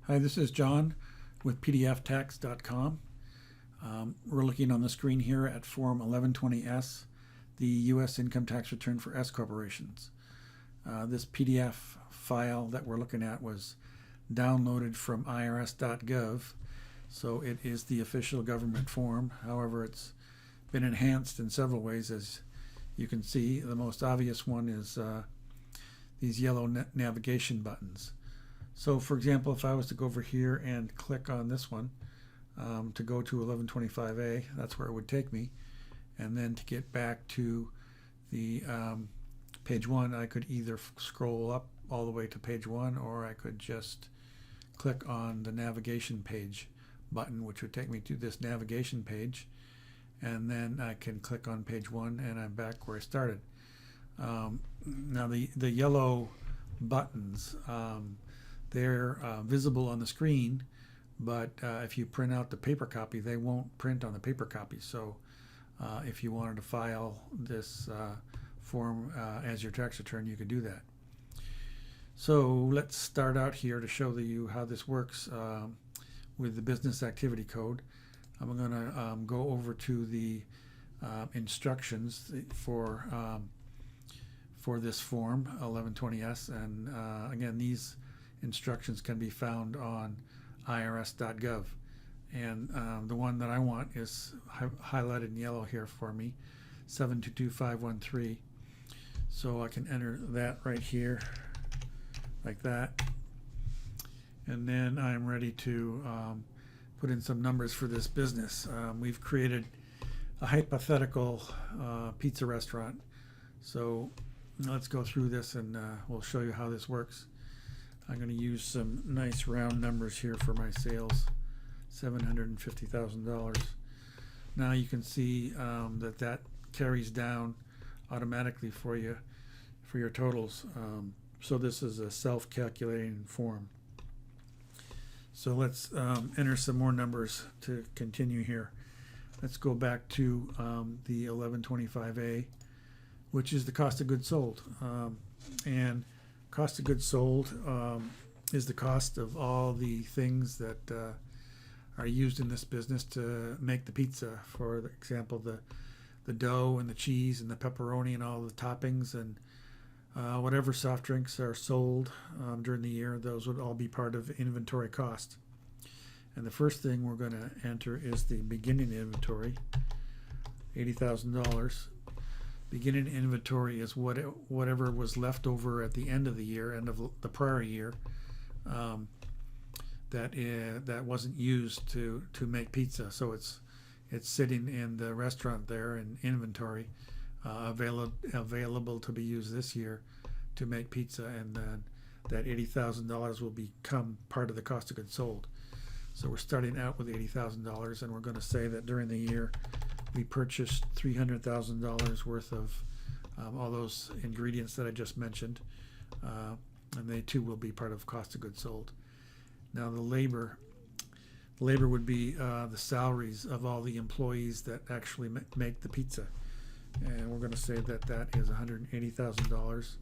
Hi, this is John with pdftax.com. We're looking on the screen here at Form 1120S, the U.S. income tax return for S corporations. This PDF file that we're looking at was downloaded from irs.gov, so it is the official government form. However, it's been enhanced in several ways, as you can see. The most obvious one is these yellow navigation buttons. So for example, if I was to go over here and click on this one to go to 1125A, that's where it would take me. And then to get back to the page 1, I could either scroll up all the way to page 1, or I could just click on the navigation page button, which would take me to this navigation page. And then I can click on page 1 and I'm back where I started. Now the yellow buttons, they're visible on the screen, but if you print out the paper copy, they won't print on the paper copy. So if you wanted to file this form as your tax return, you could do that. So let's start out here to show you how this works with the business activity code. I'm going to go over to the instructions for this form 1120S, and again, these instructions can be found on irs.gov, and the one that I want is highlighted in yellow here for me, 722513. So I can enter that right here like that, and then I'm ready to put in some numbers for this business. We've created a hypothetical pizza restaurant, so let's go through this and we'll show you how this works. I'm going to use some nice round numbers here for my sales, $750,000. Now you can see that carries down automatically for you for your totals. So this is a self-calculating form. So let's enter some more numbers to continue here. Let's go back to the 1125A, which is the cost of goods sold. And cost of goods sold is the cost of all the things that are used in this business to make the pizza. For example, the dough and the cheese and the pepperoni and all the toppings, and whatever soft drinks are sold during the year, those would all be part of inventory cost. And the first thing we're going to enter is the beginning inventory, $80,000. Beginning inventory is whatever was left over at the end of the year, end of the prior year, that wasn't used to make pizza. So it's sitting in the restaurant there in inventory, available to be used this year to make pizza, and then that $80,000 will become part of the cost of goods sold. So we're starting out with $80,000, and we're going to say that during the year we purchased $300,000 worth of all those ingredients that I just mentioned, and they too will be part of cost of goods sold. Now the labor would be the salaries of all the employees that actually make the pizza, and we're going to say that is $180,000.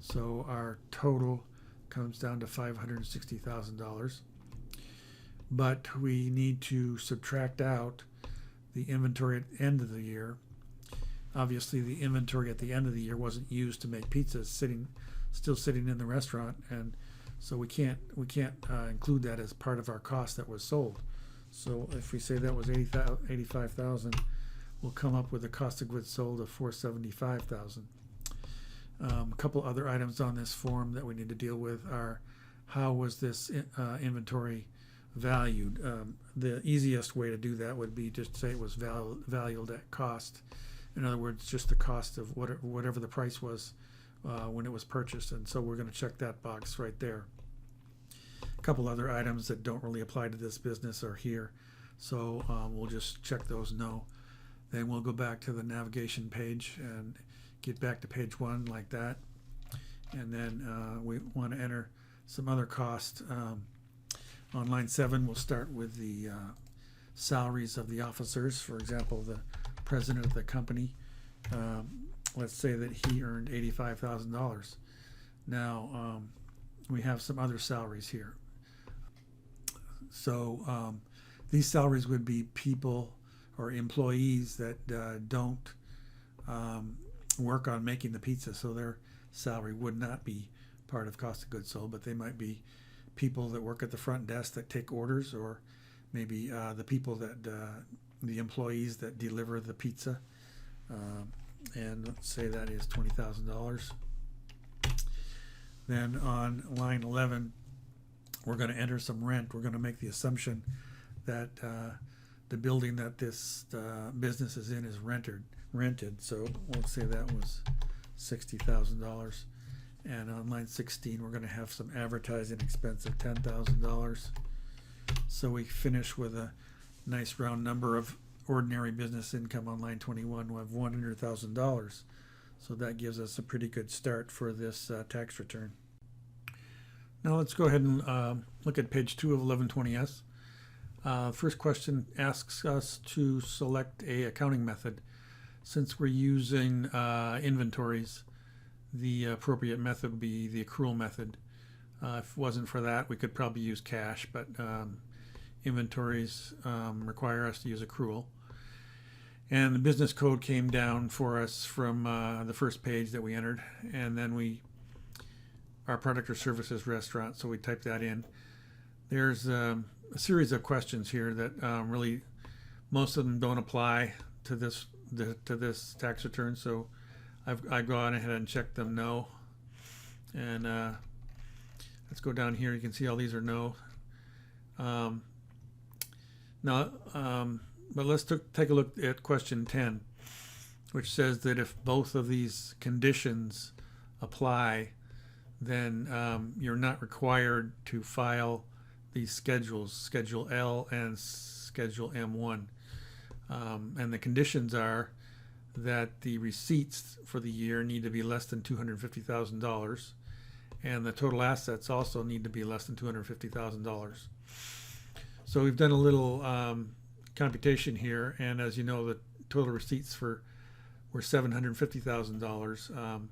So our total comes down to $560,000. But we need to subtract out the inventory at the end of the year. Obviously, the inventory at the end of the year wasn't used to make pizza, still sitting in the restaurant, and so we can't include that as part of our cost that was sold. So if we say that was $85,000, we'll come up with a cost of goods sold of $475,000. A couple other items on this form that we need to deal with are, how was this inventory valued? The easiest way to do that would be just to say it was valued at cost. In other words, just the cost of whatever the price was when it was purchased, and so we're going to check that box right there. A couple other items that don't really apply to this business are here, so we'll just check those no. Then we'll go back to the navigation page and get back to page 1 like that, and then we want to enter some other cost. On line 7, we'll start with the salaries of the officers. For example, the president of the company, let's say that he earned $85,000. Now we have some other salaries here. So these salaries would be people or employees that don't work on making the pizza, so their salary would not be part of cost of goods sold, but they might be people that work at the front desk that take orders, or maybe the people that the employees that deliver the pizza. And let's say that is $20,000. Then on line 11, we're going to enter some rent. We're going to make the assumption that the building that this business is in is rented. So let's say that was $60,000. And on line 16, we're going to have some advertising expense of $10,000. So we finish with a nice round number of ordinary business income on line 21. We have $100,000. So that gives us a pretty good start for this tax return. Now let's go ahead and look at page 2 of 1120S. First question asks us to select a accounting method. Since we're using inventories, the appropriate method would be the accrual method. If it wasn't for that, we could probably use cash, but inventories require us to use accrual. And the business code came down for us from the first page that we entered, and then our product or services restaurant, so we typed that in. There's a series of questions here that really, most of them don't apply to this tax return, so I've gone ahead and checked them no. And let's go down here. You can see all these are no. But let's take a look at question 10, which says that if both of these conditions apply, then you're not required to file these schedules, Schedule L and Schedule M1. And the conditions are that the receipts for the year need to be less than $250,000, and the total assets also need to be less than $250,000. So we've done a little computation here, and as you know, the total receipts were $750,000.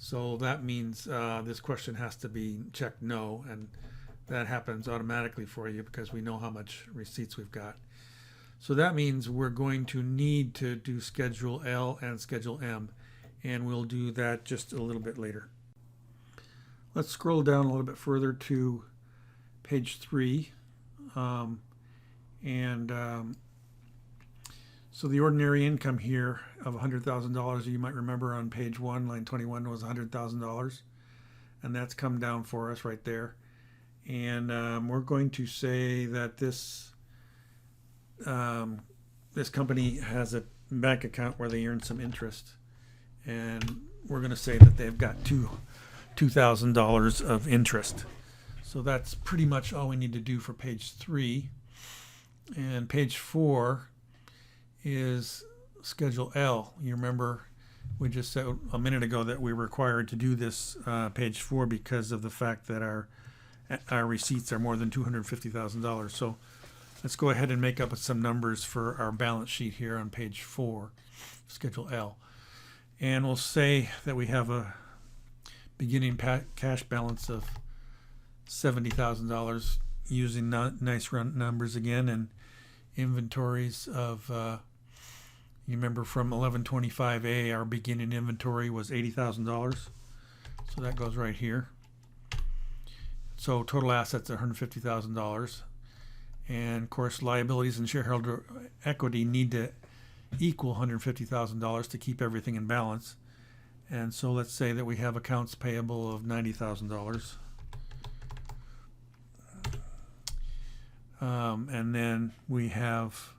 So that means this question has to be checked no, and that happens automatically for you because we know how much receipts we've got. So that means we're going to need to do Schedule L and Schedule M, and we'll do that just a little bit later. Let's scroll down a little bit further to page 3. So the ordinary income here of $100,000, you might remember on page 1, line 21, was $100,000, and that's come down for us right there. And we're going to say that this company has a bank account where they earn some interest, and we're going to say that they've got $2,000 of interest. So that's pretty much all we need to do for page 3. And page 4 is Schedule L. You remember we just said a minute ago that we were required to do this page 4 because of the fact that our receipts are more than $250,000. So let's go ahead and make up some numbers for our balance sheet here on page 4, Schedule L. And we'll say that we have a beginning cash balance of $70,000 using nice round numbers again, and inventories of, you remember from 1125A, our beginning inventory was $80,000. So that goes right here. So total assets are $150,000. And of course, liabilities and shareholder equity need to equal $150,000 to keep everything in balance. And so let's say that we have accounts payable of $90,000. And then we have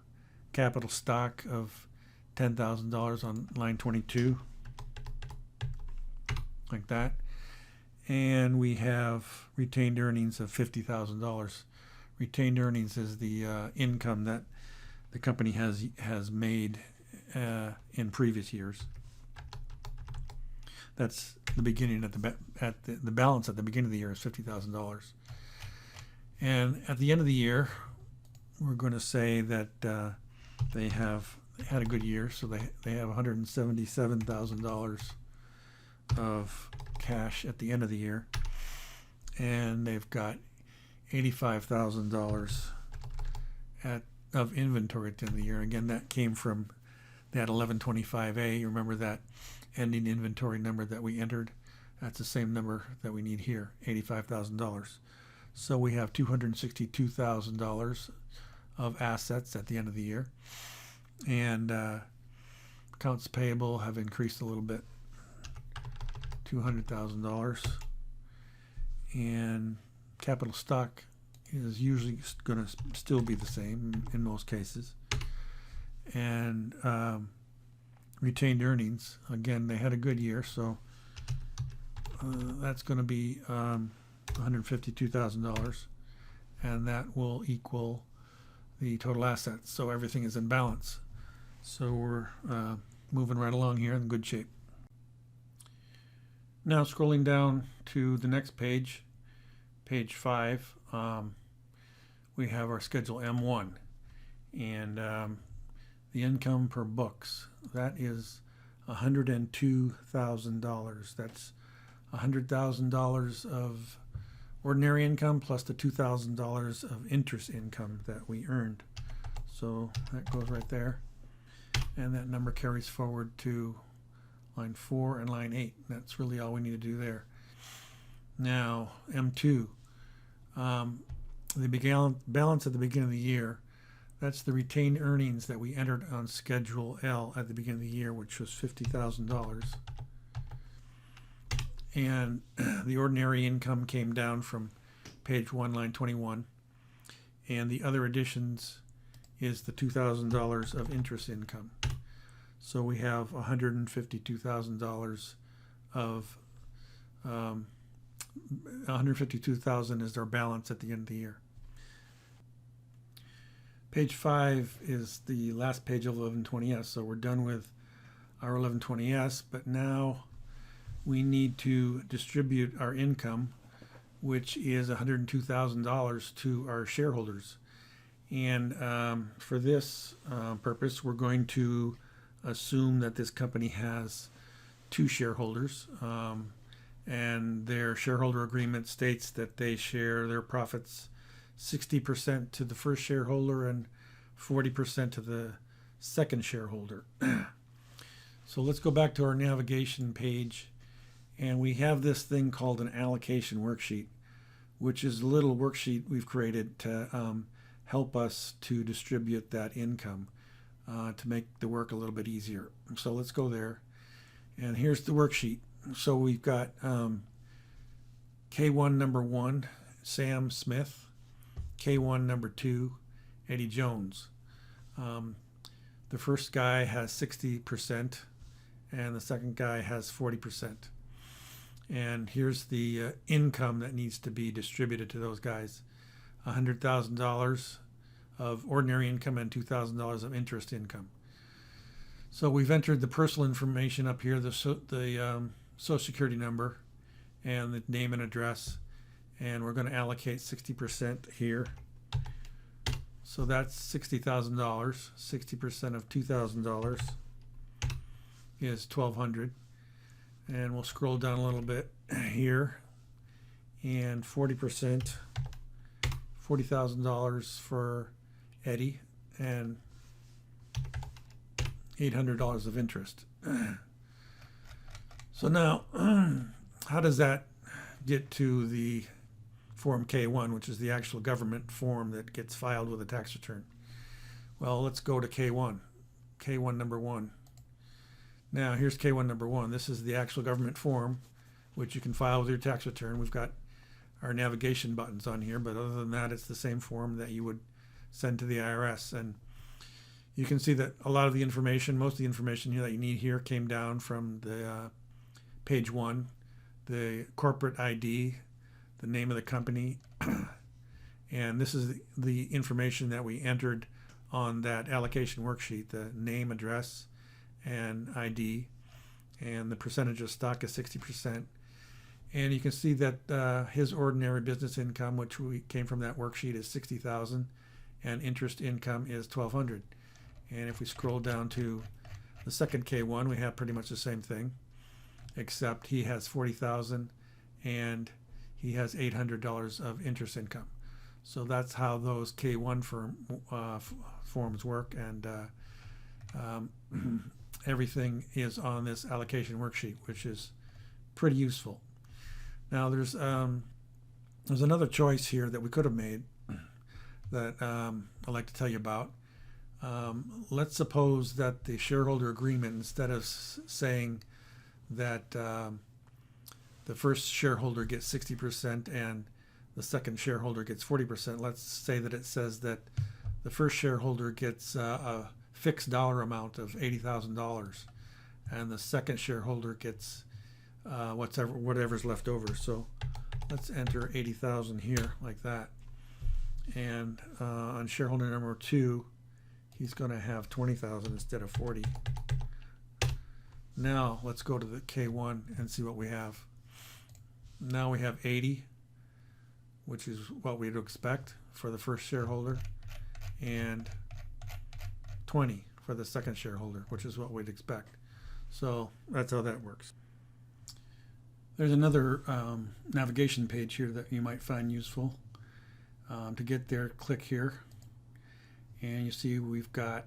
capital stock of $10,000 on line 22, like that. And we have retained earnings of $50,000. Retained earnings is the income that the company has made in previous years. That's the beginning the balance at the beginning of the year is $50,000. And at the end of the year, we're going to say that they have had a good year, so they have $177,000 of cash at the end of the year, and they've got $85,000 of inventory at the end of the year. Again, that came from that 1125A. You remember that ending inventory number that we entered? That's the same number that we need here, $85,000. So we have $262,000 of assets at the end of the year. And accounts payable have increased a little bit, $200,000. And capital stock is usually going to still be the same in most cases. And retained earnings, again, they had a good year, so that's going to be $152,000, and that will equal the total assets. So everything is in balance. So we're moving right along here in good shape. Now scrolling down to the next page, page 5, we have our Schedule M1, and the income per books, that is $102,000. That's $100,000 of ordinary income plus the $2,000 of interest income that we earned. So that goes right there, and that number carries forward to line 4 and line 8. That's really all we need to do there. Now M2, the balance at the beginning of the year, that's the retained earnings that we entered on Schedule L at the beginning of the year, which was $50,000. And the ordinary income came down from page 1, line 21. And the other additions is the $2,000 of interest income. So we have $152,000 of $152,000 is our balance at the end of the year. Page 5 is the last page of 1120S, so we're done with our 1120S, but now we need to distribute our income, which is $102,000 to our shareholders. And for this purpose, we're going to assume that this company has 2 shareholders, and their shareholder agreement states that they share their profits 60% to the first shareholder and 40% to the second shareholder. So let's go back to our navigation page, and we have this thing called an allocation worksheet, which is a little worksheet we've created to help us to distribute that income to make the work a little bit easier. So let's go there, and here's the worksheet. So we've got K-1 number 1, Sam Smith, K-1 number 2, Eddie Jones. The first guy has 60% and the second guy has 40%. And here's the income that needs to be distributed to those guys. $100,000 of ordinary income and $2,000 of interest income. So we've entered the personal information up here, the Social Security number and the name and address, and we're going to allocate 60% here. So that's $60,000. 60% of $2,000 is $1,200. And we'll scroll down a little bit here, and 40%, $40,000 for Eddie, and $800 of interest. So now, how does that get to the Form K-1, which is the actual government form that gets filed with a tax return? Well, let's go to K-1, K-1 number 1. Now, here's K-1 number 1. This is the actual government form, which you can file with your tax return. We've got our navigation buttons on here, but other than that, it's the same form that you would send to the IRS. And you can see that a lot of the information, most of the information here that you need here came down from the page 1, the corporate ID, the name of the company, and this is the information that we entered on that allocation worksheet, the name, address, and ID, and the percentage of stock is 60%. And you can see that his ordinary business income, which we came from that worksheet, is $60,000, and interest income is $1,200. And if we scroll down to the second K-1, we have pretty much the same thing, except he has $40,000 and he has $800 of interest income. So that's how those K-1 forms work, and everything is on this allocation worksheet, which is pretty useful. Now there's another choice here that we could have made that I'd like to tell you about. Let's suppose that the shareholder agreement, instead of saying that the first shareholder gets 60% and the second shareholder gets 40%, let's say that it says that the first shareholder gets a fixed dollar amount of $80,000 and the second shareholder gets whatever's left over. So let's enter 80,000 here like that. And on shareholder number 2, he's going to have 20,000 instead of 40. Now let's go to the K-1 and see what we have. Now we have 80, which is what we'd expect for the first shareholder, and 20 for the second shareholder, which is what we'd expect. So that's how that works. There's another navigation page here that you might find useful. To get there, click here, and you see we've got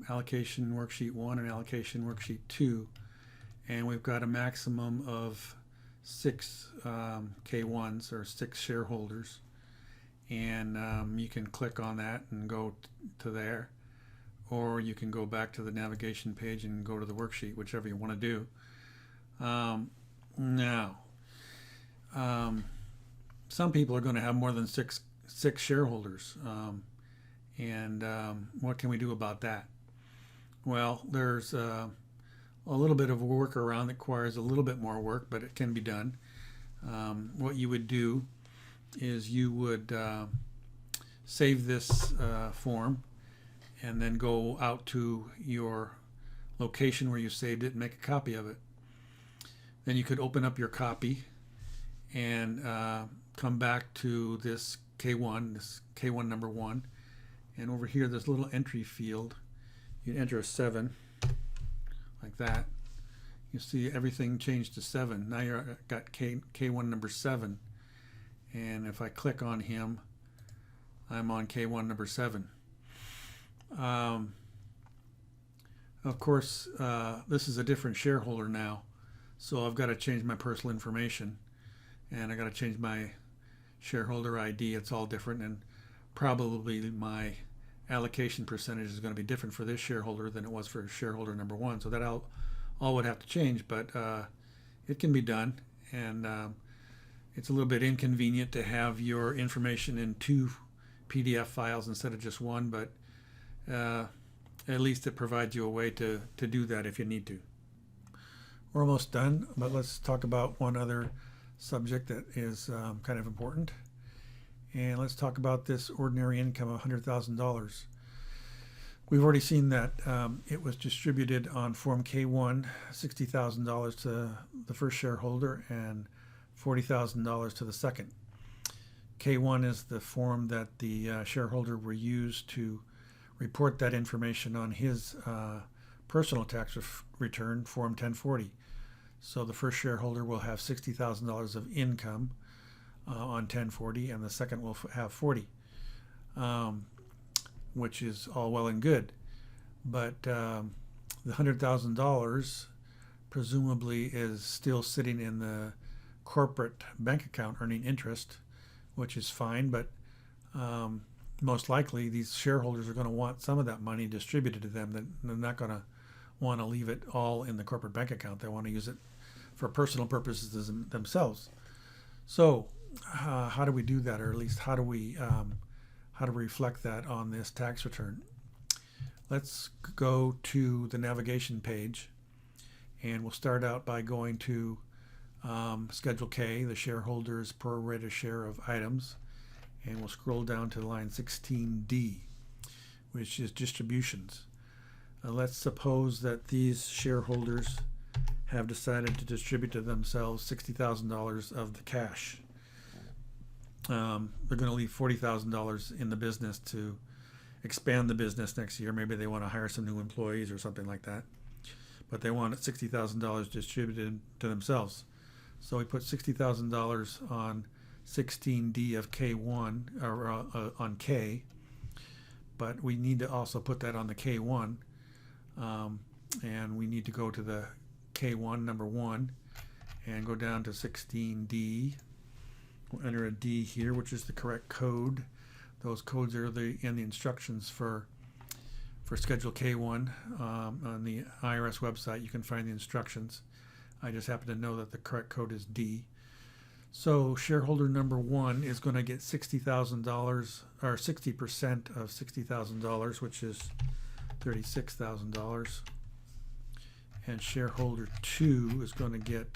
Allocation Worksheet 1 and Allocation Worksheet 2, and we've got a maximum of 6 K1s, or 6 shareholders, and you can click on that and go to there, or you can go back to the navigation page and go to the worksheet, whichever you want to do. Now, some people are going to have more than six shareholders, and what can we do about that? Well, there's a little bit of a workaround that requires a little bit more work, but it can be done. What you would do is you would save this form and then go out to your location where you saved it and make a copy of it. Then you could open up your copy and come back to this K1 number 1, and over here this little entry field, you enter a 7 like that. You see everything changed to 7. Now you've got K1 number 7, and if I click on him, I'm on K1 number 7. Of course, this is a different shareholder now, so I've got to change my personal information, and I got to change my shareholder ID. It's all different, and probably my allocation percentage is going to be different for this shareholder than it was for shareholder number 1. So that all would have to change, but it can be done, and it's a little bit inconvenient to have your information in 2 PDF files instead of just 1, but at least it provides you a way to do that if you need to. We're almost done, but let's talk about one other subject that is kind of important. And let's talk about this ordinary income of $100,000. We've already seen that it was distributed on Form K-1, $60,000 to the first shareholder and $40,000 to the second. K-1 is the form that the shareholder will use to report that information on his personal tax return, Form 1040. So the first shareholder will have $60,000 of income on 1040, and the second will have 40, which is all well and good. But the $100,000 presumably is still sitting in the corporate bank account earning interest, which is fine, but most likely these shareholders are going to want some of that money distributed to them. They're not going to want to leave it all in the corporate bank account. They want to use it for personal purposes themselves. So how do we do that, or at least how do we reflect that on this tax return? Let's go to the navigation page, and we'll start out by going to Schedule K, the shareholders' pro rata share of items, and we'll scroll down to line 16D, which is distributions. Let's suppose that these shareholders have decided to distribute to themselves $60,000 of the cash. They're going to leave $40,000 in the business to expand the business next year. Maybe they want to hire some new employees or something like that, but they want $60,000 distributed to themselves. So we put $60,000 on 16D of K1 or on K, but we need to also put that on the K1, and we need to go to the K1 number 1 and go down to 16D. We'll enter a D here, which is the correct code. Those codes are in the instructions for Schedule K1 on the IRS website. You can find the instructions. I just happen to know that the correct code is D. So shareholder number 1 is going to get $60,000, or 60% of $60,000, which is $36,000. And shareholder 2 is going to get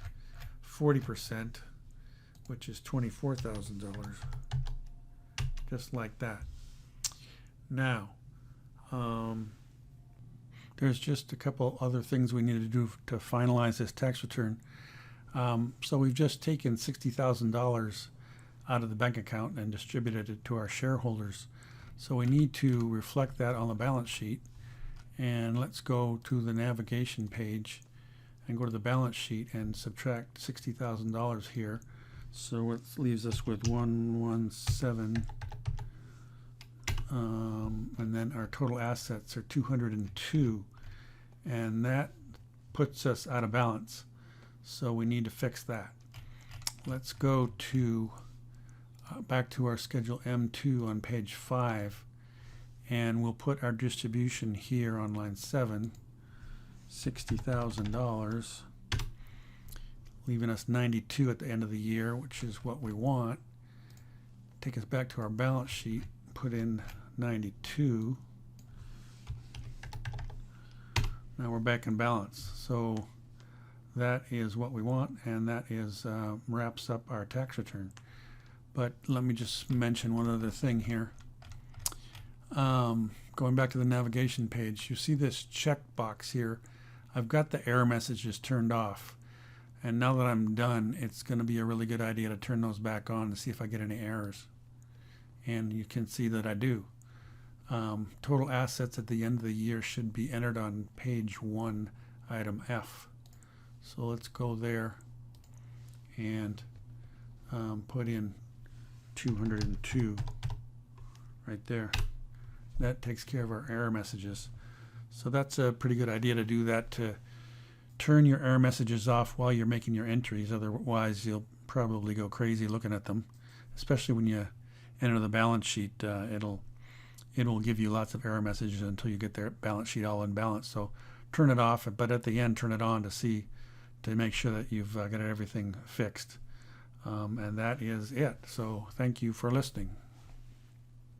40%, which is $24,000. Just like that. Now, there's just a couple other things we need to do to finalize this tax return. So we've just taken $60,000 out of the bank account and distributed it to our shareholders. So we need to reflect that on the balance sheet. And let's go to the navigation page and go to the balance sheet and subtract $60,000 here. So it leaves us with 117, and then our total assets are 202, and that puts us out of balance. So we need to fix that. Let's go to back to our Schedule M2 on page 5, and we'll put our distribution here on line 7, $60,000, leaving us 92 at the end of the year, which is what we want. Take us back to our balance sheet, put in 92. Now we're back in balance. So that is what we want, and that is wraps up our tax return. But let me just mention one other thing here. Going back to the navigation page, you see this checkbox here. I've got the error messages turned off, and now that I'm done, it's going to be a really good idea to turn those back on and see if I get any errors. And you can see that I do. Total assets at the end of the year should be entered on page 1, item F. So let's go there and put in 202 right there. That takes care of our error messages. So that's a pretty good idea to do that, to turn your error messages off while you're making your entries. Otherwise, you'll probably go crazy looking at them, especially when you enter the balance sheet. It'll give you lots of error messages until you get their balance sheet all in balance. So turn it off, but at the end, turn it on to make sure that you've got everything fixed. And that is it. So thank you for listening.